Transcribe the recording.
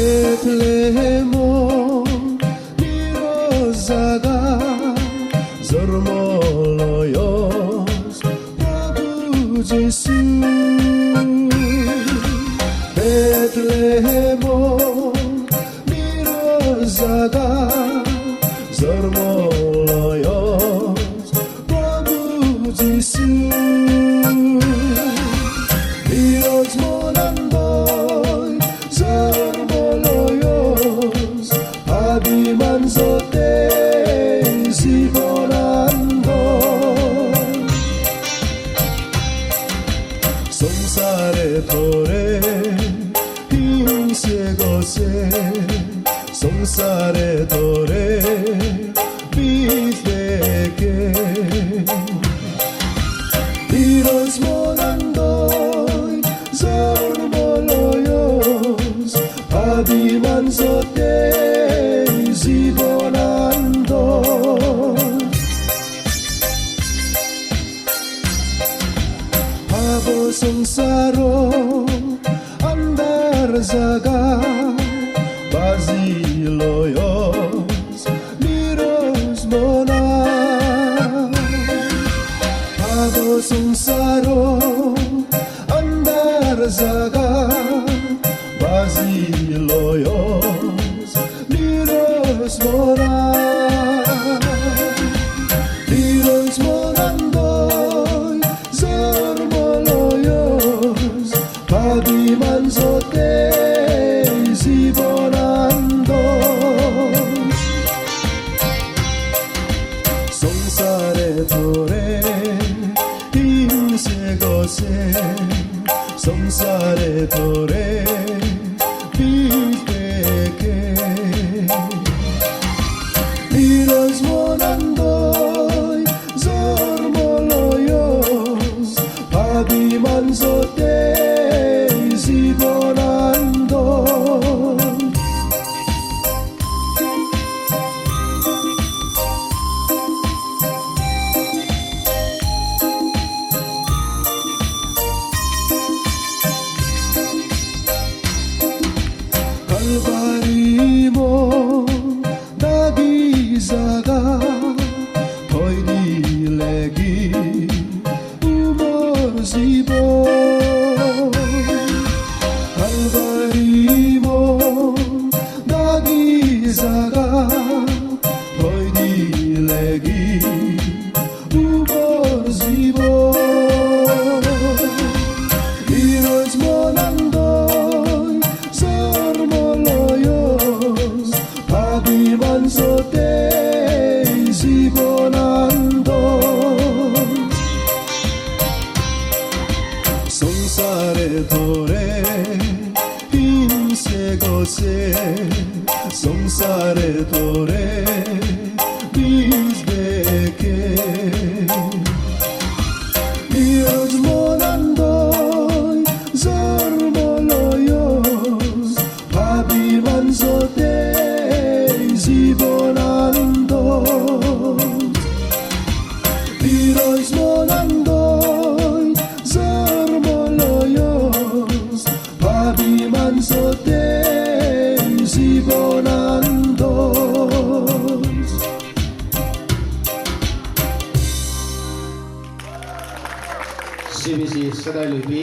Betlehemo Zaga Zormoloyos Prabhu Jesu Betlehemo Zaga Zormoloyos Prabhu Jesu Dios monandoy Zormoloyos Adiman sote Sonsare tore hinse gose Sonsare tore bifeke Diros monandoy Zormoloyos Adiman sote zibonando Sonsaro andar zaga Basiloyos liros mona Abo sonsaro andar zaga Basiloyos liros mona Liros monandoy Padiman sote zibonando Sonsare tore hinse gose Sonsare tore bifeke Liros monandoy Zormoloyos Padiman sote zibonando Kalbarimo nagizaga Hoydilegi umorzibo Kalbarimo nagizaga Hoydilegi umorzibo Dios monandoy Zormoloyos Padiman sote zibonando Sonsare tore hinse gose Sonsare tore bizbeke Dios monandoy Zormoloyos Padiman sote zibonando Dios monandoy Zormoloyos Padiman sote zibonando CBC Sedai Lupi